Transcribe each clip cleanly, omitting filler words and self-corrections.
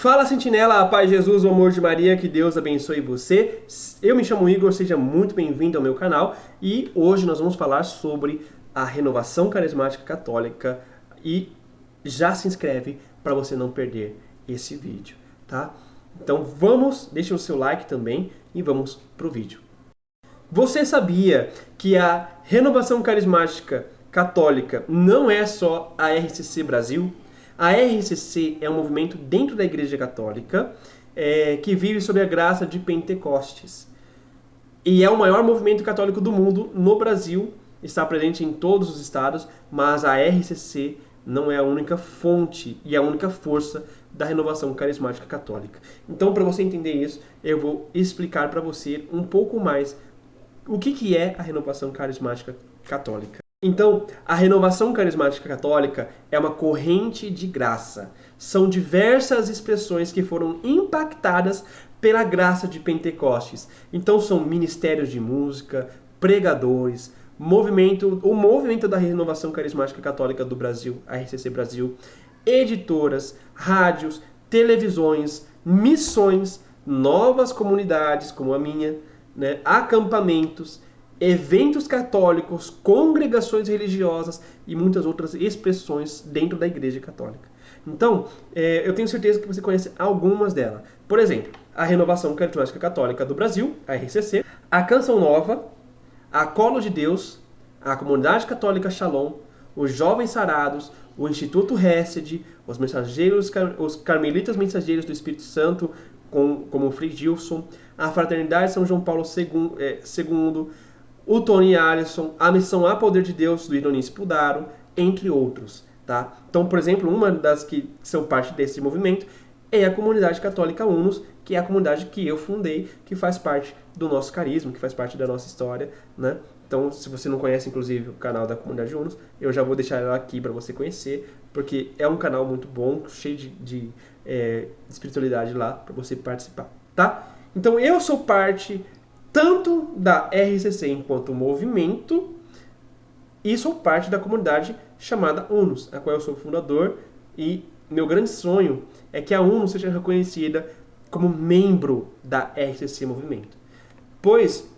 Fala Sentinela, a paz de Jesus, o amor de Maria, que Deus abençoe você. Eu me chamo Igor, seja muito bem-vindo ao meu canal e hoje nós vamos falar sobre a renovação carismática católica e já se inscreve para você não perder esse vídeo, tá? Então deixa o seu like também e vamos pro vídeo. Você sabia que a renovação carismática católica não é só a RCC Brasil? A RCC é um movimento dentro da Igreja Católica que vive sob a graça de Pentecostes. E é o maior movimento católico do mundo no Brasil, está presente em todos os estados, mas a RCC não é a única fonte e a única força da renovação carismática católica. Então, para você entender isso, eu vou explicar para você um pouco mais o que é a renovação carismática católica. Então, a renovação carismática católica é uma corrente de graça. São diversas expressões que foram impactadas pela graça de Pentecostes. Então, são ministérios de música, pregadores, o movimento da renovação carismática católica do Brasil, a RCC Brasil, editoras, rádios, televisões, missões, novas comunidades como a minha, acampamentos, eventos católicos, congregações religiosas e muitas outras expressões dentro da Igreja Católica. Então, eu tenho certeza que você conhece algumas delas. Por exemplo, a Renovação Carismática Católica do Brasil, a RCC, a Canção Nova, a Colo de Deus, a Comunidade Católica Shalom, os Jovens Sarados, o Instituto Hesed, os Carmelitas Mensageiros do Espírito Santo, como o Frei Gilson, a Fraternidade São João Paulo II, o Tony Allison, a Missão A Poder de Deus, do Ironício Pudaro, entre outros. Tá? Então, por exemplo, uma das que são parte desse movimento é a Comunidade Católica Unus, que é a comunidade que eu fundei, que faz parte do nosso carisma, que faz parte da nossa história, né? Então, se você não conhece, inclusive, o canal da Comunidade Unus, eu já vou deixar ela aqui para você conhecer, porque é um canal muito bom, cheio de espiritualidade lá, para você participar, tá? Então, eu sou parte tanto da RCC enquanto movimento, e sou parte da comunidade chamada Unus, a qual eu sou fundador, e meu grande sonho é que a Unus seja reconhecida como membro da RCC Movimento. Pois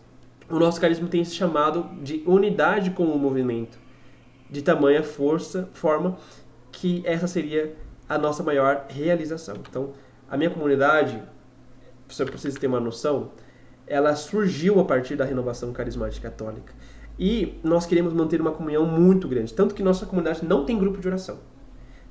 o nosso carisma tem se chamado de unidade com o movimento, de tamanha forma que essa seria a nossa maior realização. Então, a minha comunidade, só para vocês terem uma noção, ela surgiu a partir da renovação carismática católica. E nós queremos manter uma comunhão muito grande, tanto que nossa comunidade não tem grupo de oração.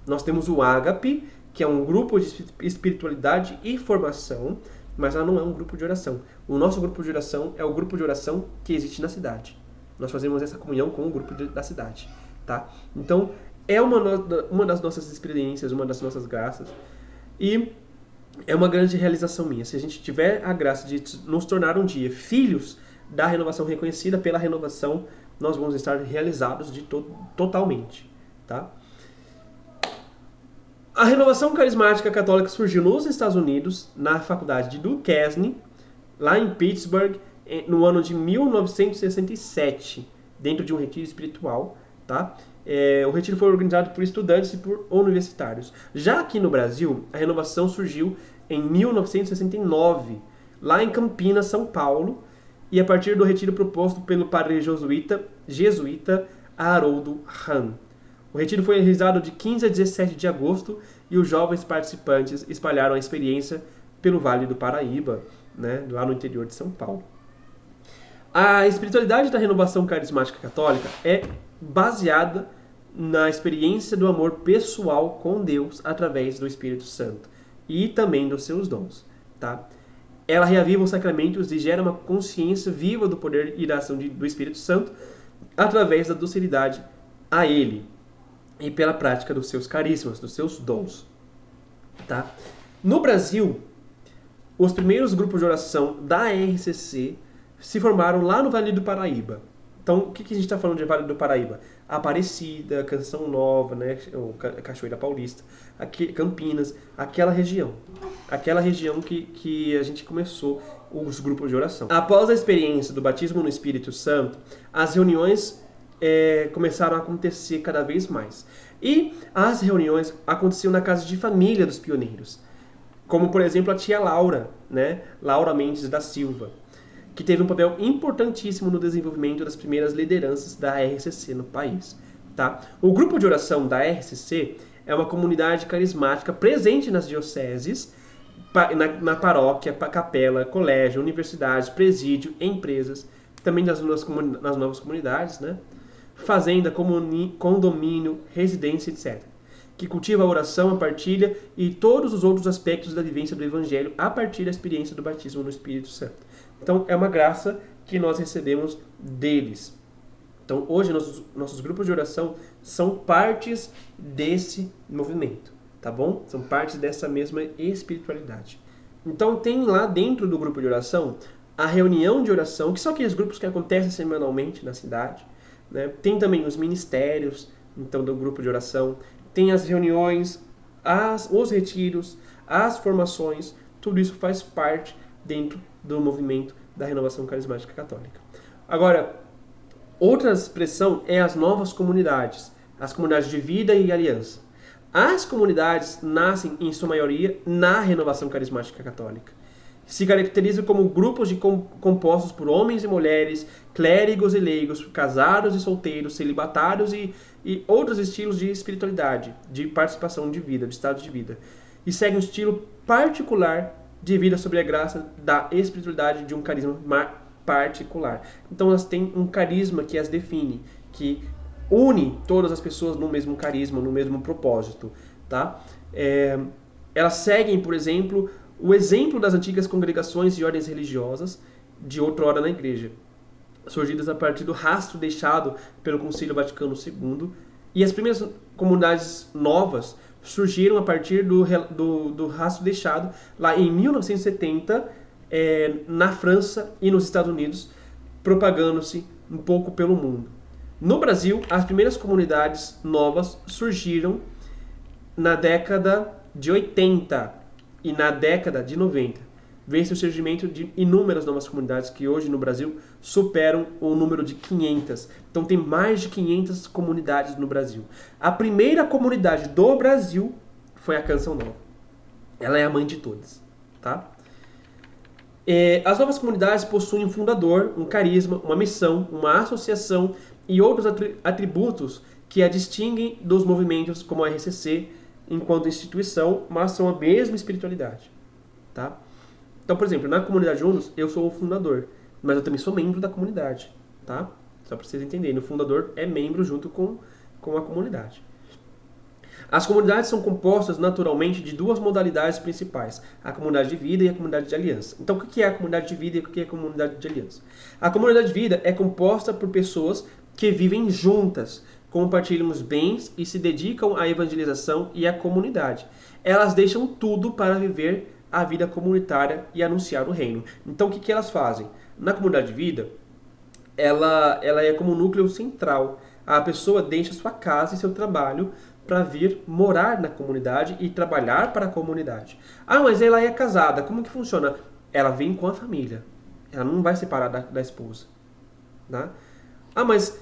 Nós temos o Ágape, que é um grupo de espiritualidade e formação, mas ela não é um grupo de oração. O nosso grupo de oração é o grupo de oração que existe na cidade. Nós fazemos essa comunhão com o grupo da cidade. Tá? Então, é uma das nossas experiências, uma das nossas graças. E é uma grande realização minha. Se a gente tiver a graça de nos tornar um dia filhos da renovação reconhecida pela renovação, nós vamos estar realizados totalmente. Tá? A renovação carismática católica surgiu nos Estados Unidos, na faculdade de Duquesne, lá em Pittsburgh, no ano de 1967, dentro de um retiro espiritual. Tá? O retiro foi organizado por estudantes e por universitários. Já aqui no Brasil, a renovação surgiu em 1969, lá em Campinas, São Paulo, e a partir do retiro proposto pelo padre jesuíta Haroldo Hahn. O retiro foi realizado de 15 a 17 de agosto e os jovens participantes espalharam a experiência pelo Vale do Paraíba, lá no interior de São Paulo. A espiritualidade da renovação carismática católica é baseada na experiência do amor pessoal com Deus através do Espírito Santo e também dos seus dons. Tá? Ela reaviva os sacramentos e gera uma consciência viva do poder e da ação do Espírito Santo através da docilidade a Ele e pela prática dos seus carismas, dos seus dons. Tá? No Brasil, os primeiros grupos de oração da RCC se formaram lá no Vale do Paraíba. Então, o que a gente está falando de Vale do Paraíba? Aparecida, Canção Nova, Cachoeira Paulista, Campinas, aquela região que a gente começou os grupos de oração. Após a experiência do batismo no Espírito Santo, as reuniões começaram a acontecer cada vez mais. E as reuniões aconteciam na casa de família dos pioneiros. como por exemplo a tia Laura, né? Laura Mendes da Silva, que teve um papel importantíssimo no desenvolvimento das primeiras lideranças da RCC no país. Tá? O grupo de oração da RCC é uma comunidade carismática presente nas dioceses, na paróquia, capela, colégio, universidades, presídio, empresas, também nas novas comunidades, né? Fazenda, condomínio, residência, etc. Que cultiva a oração, a partilha e todos os outros aspectos da vivência do Evangelho a partir da experiência do batismo no Espírito Santo. Então, é uma graça que nós recebemos deles. Então, hoje, nossos grupos de oração são partes desse movimento, tá bom? São partes dessa mesma espiritualidade. Então, tem lá dentro do grupo de oração a reunião de oração, que são aqueles grupos que acontecem semanalmente na cidade, né? Tem também os ministérios, então, do grupo de oração. Tem as reuniões, os retiros, as formações, tudo isso faz parte dentro do movimento da Renovação Carismática Católica. Agora, outra expressão é as novas comunidades, as comunidades de vida e aliança. As comunidades nascem, em sua maioria, na Renovação Carismática Católica. Se caracterizam como grupos compostos por homens e mulheres, clérigos e leigos, casados e solteiros, celibatários e outros estilos de espiritualidade, de participação de vida, de estado de vida. E seguem um estilo particular de vida sob a graça da espiritualidade de um carisma particular. Então elas têm um carisma que as define, que une todas as pessoas no mesmo carisma, no mesmo propósito. Tá? Elas seguem, por exemplo, o exemplo das antigas congregações e ordens religiosas de outrora na Igreja, surgidas a partir do rastro deixado pelo Concílio Vaticano II, e as primeiras comunidades novas surgiram a partir do rastro deixado lá em 1970 na França e nos Estados Unidos, propagando-se um pouco pelo mundo. No Brasil, as primeiras comunidades novas surgiram na década de 80 e na década de 90. Vê-se o surgimento de inúmeras novas comunidades que hoje no Brasil superam o número de 500. Então tem mais de 500 comunidades no Brasil. A primeira comunidade do Brasil foi a Canção Nova. Ela é a mãe de todas. Tá? As novas comunidades possuem um fundador, um carisma, uma missão, uma associação e outros atributos que a distinguem dos movimentos como a RCC enquanto instituição, mas são a mesma espiritualidade. Tá? Então, por exemplo, na comunidade Unos, eu sou o fundador, mas eu também sou membro da comunidade, tá? Só para vocês entenderem, o fundador é membro junto com a comunidade. As comunidades são compostas naturalmente de duas modalidades principais, a comunidade de vida e a comunidade de aliança. Então, o que é a comunidade de vida e o que é a comunidade de aliança? A comunidade de vida é composta por pessoas que vivem juntas, compartilham os bens e se dedicam à evangelização e à comunidade. Elas deixam tudo para viver a vida comunitária e anunciar o reino. Então, o que elas fazem? Na comunidade de vida, ela é como um núcleo central. A pessoa deixa sua casa e seu trabalho para vir morar na comunidade e trabalhar para a comunidade. Ah, mas ela é casada. Como que funciona? Ela vem com a família. Ela não vai separar da esposa. Tá? Ah, mas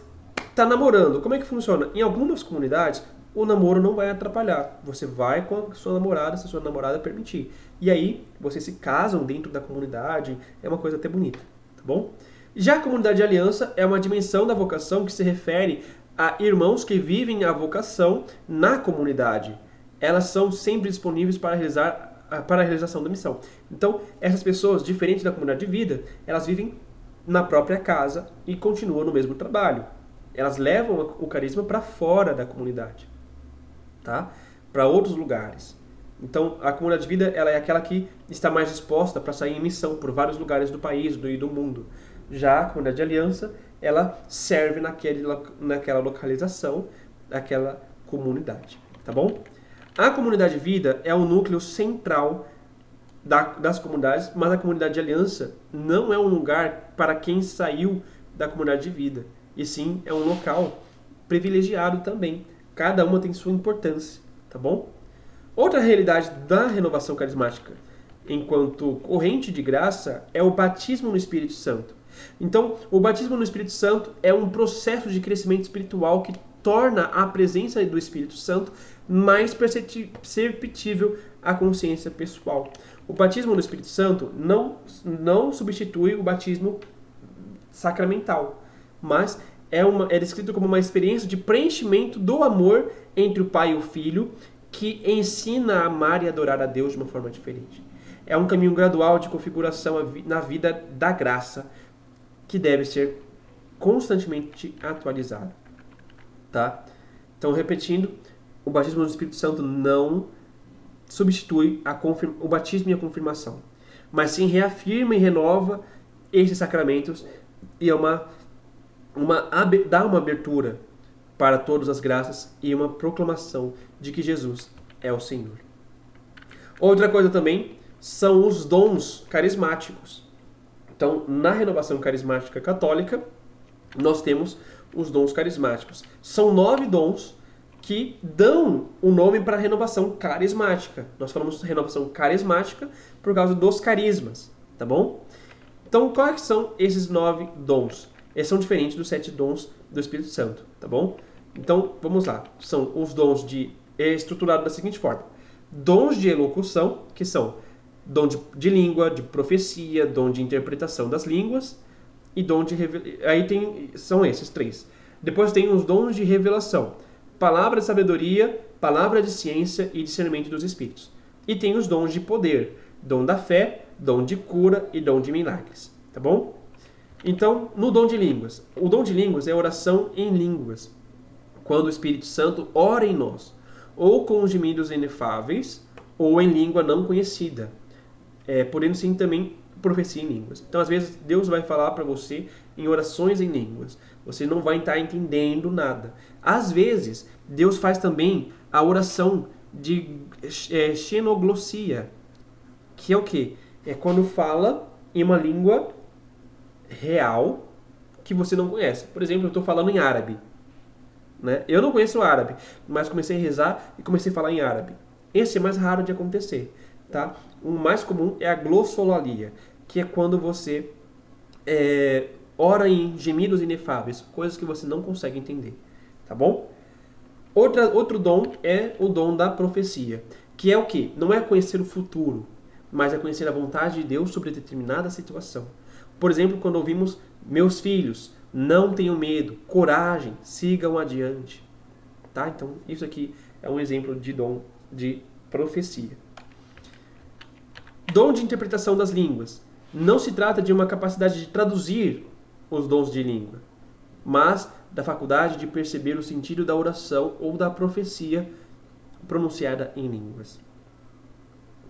está namorando. Como é que funciona? Em algumas comunidades, o namoro não vai atrapalhar. Você vai com a sua namorada, se a sua namorada permitir. E aí, vocês se casam dentro da comunidade. É uma coisa até bonita, tá bom? Já a comunidade de aliança é uma dimensão da vocação que se refere a irmãos que vivem a vocação na comunidade. Elas são sempre disponíveis para a realização da missão. Então, essas pessoas, diferente da comunidade de vida, elas vivem na própria casa e continuam no mesmo trabalho. Elas levam o carisma para fora da comunidade, tá? Para outros lugares. Então, a comunidade de vida ela é aquela que está mais disposta para sair em missão por vários lugares do país e do mundo. Já a comunidade de aliança, ela serve naquela localização, naquela comunidade, tá bom? A comunidade de vida é o núcleo central das comunidades, mas a comunidade de aliança não é um lugar para quem saiu da comunidade de vida, e sim é um local privilegiado também. Cada uma tem sua importância, tá bom? Outra realidade da renovação carismática, enquanto corrente de graça, é o batismo no Espírito Santo. Então, o batismo no Espírito Santo é um processo de crescimento espiritual que torna a presença do Espírito Santo mais perceptível a consciência pessoal. O batismo no Espírito Santo não substitui o batismo sacramental, mas é descrito como uma experiência de preenchimento do amor entre o Pai e o Filho, que ensina a amar e adorar a Deus de uma forma diferente. É um caminho gradual de configuração na vida da graça, que deve ser constantemente atualizado. Tá? Então, repetindo, o batismo no Espírito Santo não substitui o batismo e a confirmação, mas sim reafirma e renova esses sacramentos e dá uma abertura para todas as graças e uma proclamação de que Jesus é o Senhor. Outra coisa também são os dons carismáticos. Então, na renovação carismática católica, nós temos os dons carismáticos. São 9 dons que dão o nome para a renovação carismática. Nós falamos renovação carismática por causa dos carismas, tá bom? Então, quais são esses 9 dons? Eles são diferentes dos 7 dons do Espírito Santo, tá bom? Então, vamos lá. São os dons estruturado da seguinte forma. Dons de elocução, que são dom de língua, de profecia, dom de interpretação das línguas e dom de são esses 3. Depois tem os dons de revelação, palavra de sabedoria, palavra de ciência e discernimento dos espíritos. E tem os dons de poder, dom da fé, dom de cura e dom de milagres, tá bom? Então, no dom de línguas, o dom de línguas é oração em línguas, quando o Espírito Santo ora em nós, ou com gemidos inefáveis, ou em língua não conhecida, podendo sim também profecia em línguas. Então, às vezes, Deus vai falar para você em orações em línguas. Você não vai estar entendendo nada. Às vezes, Deus faz também a oração de xenoglossia, que é o quê? É quando fala em uma língua real que você não conhece. Por exemplo, eu estou falando em árabe. Né? Eu não conheço árabe, mas comecei a rezar e comecei a falar em árabe. Esse é mais raro de acontecer. Tá? O mais comum é a glossolalia, que é quando você ora em gemidos inefáveis, coisas que você não consegue entender. Tá bom? Outro dom é o dom da profecia, que é o quê? Não é conhecer o futuro, mas é conhecer a vontade de Deus sobre determinada situação. Por exemplo, quando ouvimos: meus filhos, não tenham medo, coragem, sigam adiante. Tá? Então, isso aqui é um exemplo de dom de profecia. Dom de interpretação das línguas. Não se trata de uma capacidade de traduzir os dons de língua, mas da faculdade de perceber o sentido da oração ou da profecia pronunciada em línguas.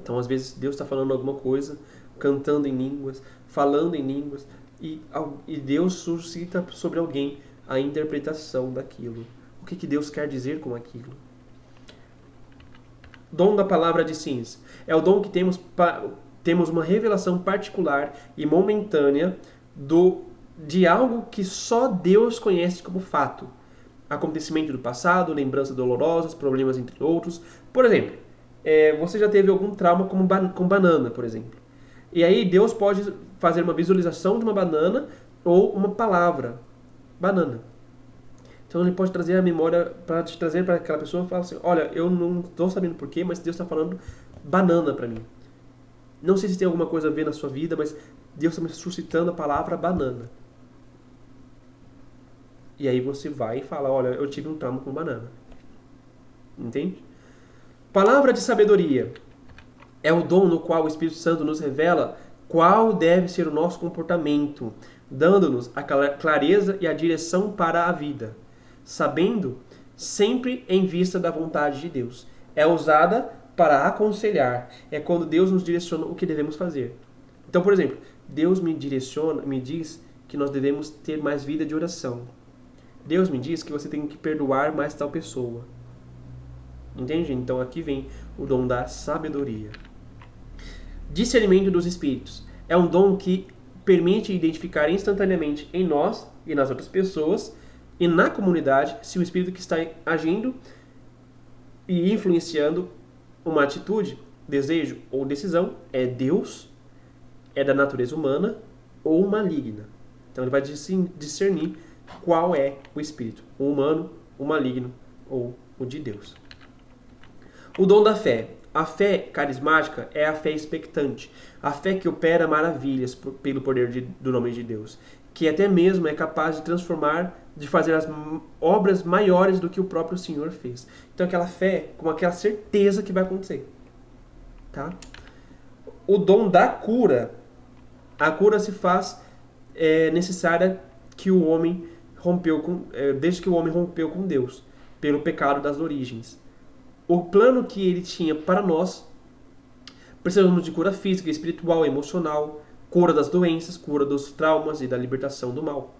Então, às vezes, Deus está falando alguma coisa, cantando em línguas, falando em línguas, e Deus suscita sobre alguém a interpretação daquilo. O que Deus quer dizer com aquilo? Dom da palavra de ciência. É o dom que temos uma revelação particular e momentânea de algo que só Deus conhece como fato. Acontecimento do passado, lembranças dolorosas, problemas entre outros. Por exemplo, você já teve algum trauma com banana, por exemplo. E aí Deus pode fazer uma visualização de uma banana ou uma palavra, banana. Então ele pode trazer a memória para te trazer para aquela pessoa e falar assim: olha, eu não estou sabendo porquê, mas Deus está falando banana para mim. Não sei se tem alguma coisa a ver na sua vida, mas Deus está me suscitando a palavra banana. E aí você vai e fala: olha, eu tive um trauma com banana. Entende? Palavra de sabedoria é o dom no qual o Espírito Santo nos revela qual deve ser o nosso comportamento, dando-nos a clareza e a direção para a vida, sabendo sempre em vista da vontade de Deus. É usada para aconselhar, é quando Deus nos direciona o que devemos fazer. Então, por exemplo, Deus me diz que nós devemos ter mais vida de oração. Deus me diz que você tem que perdoar mais tal pessoa. Entende? Então aqui vem o dom da sabedoria. Discernimento dos espíritos. É um dom que permite identificar instantaneamente em nós e nas outras pessoas e na comunidade se o espírito que está agindo e influenciando uma atitude, desejo ou decisão é Deus, é da natureza humana ou maligna. Então ele vai discernir qual é o espírito, o humano, o maligno ou o de Deus. O dom da fé A fé carismática é a fé expectante, a fé que opera maravilhas pelo poder do nome de Deus, que até mesmo é capaz de transformar, de fazer as obras maiores do que o próprio Senhor fez. Então aquela fé com aquela certeza que vai acontecer. Tá? O dom da cura, a cura se faz necessária que o homem desde que o homem rompeu com Deus, pelo pecado das origens. O plano que ele tinha para nós, precisamos de cura física, espiritual, emocional, cura das doenças, cura dos traumas e da libertação do mal.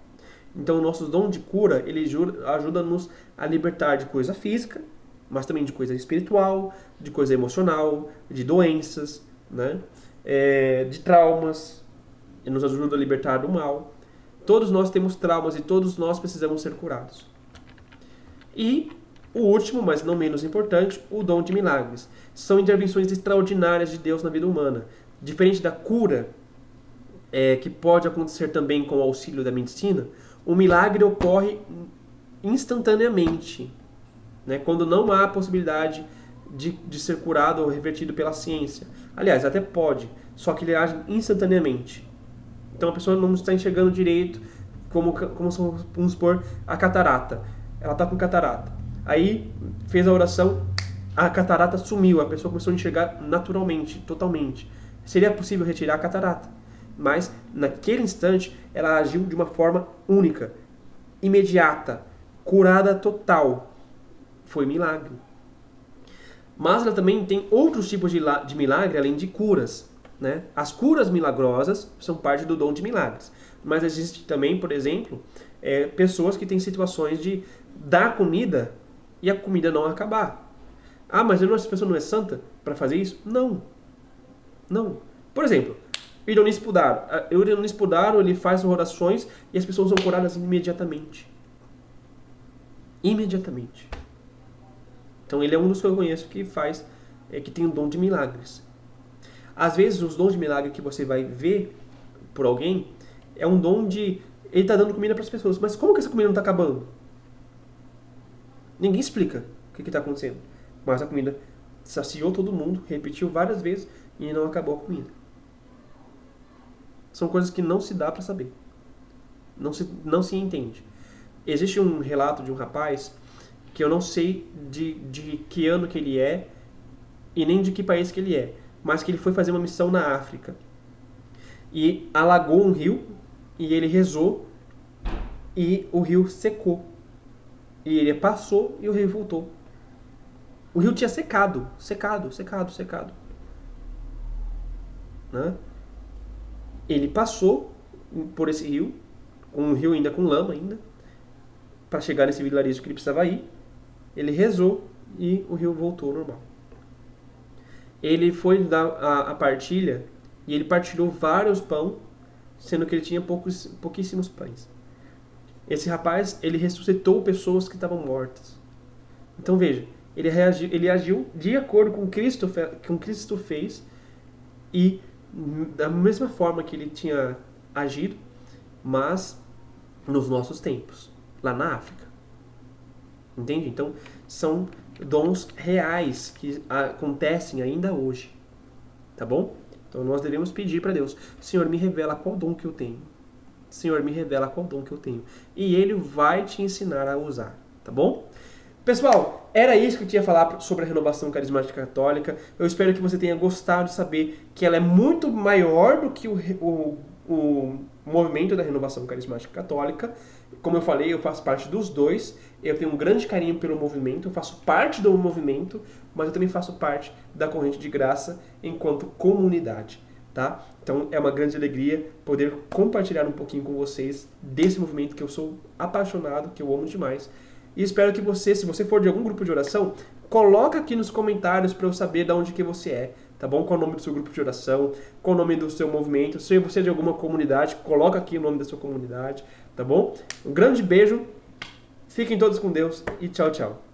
Então o nosso dom de cura, ele ajuda-nos a libertar de coisa física, mas também de coisa espiritual, de coisa emocional, de doenças, né? De traumas, ele nos ajuda a libertar do mal. Todos nós temos traumas e todos nós precisamos ser curados. E o último, mas não menos importante, o dom de milagres. São intervenções extraordinárias de Deus na vida humana. Diferente da cura, que pode acontecer também com o auxílio da medicina, o milagre ocorre instantaneamente, né? Quando não há possibilidade de ser curado ou revertido pela ciência. Aliás, até pode, só que ele age instantaneamente. Então a pessoa não está enxergando direito, vamos supor, a catarata. Ela está com catarata. Aí fez a oração, a catarata sumiu, a pessoa começou a enxergar naturalmente, totalmente. Seria possível retirar a catarata, mas naquele instante ela agiu de uma forma única, imediata, curada total. Foi milagre. Mas ela também tem outros tipos de milagre além de curas, né? As curas milagrosas são parte do dom de milagres. Mas existe também, por exemplo, pessoas que têm situações de dar comida e a comida não acabar. Ah, mas essa pessoa não é santa para fazer isso? Não. Não. Por exemplo, o Ironis Pudaro, ele faz orações e as pessoas são curadas imediatamente. Imediatamente. Então ele é um dos que eu conheço que que tem o dom de milagres. Às vezes os dons de milagre que você vai ver por alguém é um dom de ele está dando comida para as pessoas. Mas como que essa comida não está acabando? Ninguém explica o que está acontecendo. Mas a comida saciou todo mundo, repetiu várias vezes e não acabou a comida. São coisas que não se dá para saber. Não se entende. Existe um relato de um rapaz que eu não sei de que ano que ele é e nem de que país que ele é, mas que ele foi fazer uma missão na África. E alagou um rio e ele rezou e o rio secou. E ele passou e o rio voltou. O rio tinha secado. Né? Ele passou por esse rio, um rio ainda com lama ainda, para chegar nesse vilarejo que ele precisava ir. Ele rezou e o rio voltou ao normal. Ele foi dar a partilha e ele partilhou vários pães, sendo que ele tinha pouquíssimos pães. Esse rapaz, ele ressuscitou pessoas que estavam mortas. Então veja, ele agiu de acordo com o que Cristo fez e da mesma forma que ele tinha agido, mas nos nossos tempos, lá na África. Entende? Então, são dons reais que acontecem ainda hoje. Tá bom? Então, nós devemos pedir para Deus: Senhor, me revela qual dom que eu tenho. Senhor, me revela qual dom que eu tenho. E Ele vai te ensinar a usar. Tá bom? Pessoal, era isso que eu tinha a falar sobre a renovação carismática católica. Eu espero que você tenha gostado de saber que ela é muito maior do que o movimento da renovação carismática católica. Como eu falei, eu faço parte dos dois. Eu tenho um grande carinho pelo movimento, eu faço parte do movimento, mas eu também faço parte da corrente de graça enquanto comunidade. Tá? Então é uma grande alegria poder compartilhar um pouquinho com vocês desse movimento que eu sou apaixonado, que eu amo demais. E espero que você, se você for de algum grupo de oração, coloca aqui nos comentários para eu saber de onde que você é, tá bom? Qual é o nome do seu grupo de oração, qual é o nome do seu movimento. Se você é de alguma comunidade, coloca aqui o nome da sua comunidade, tá bom? Um grande beijo, fiquem todos com Deus e tchau, tchau.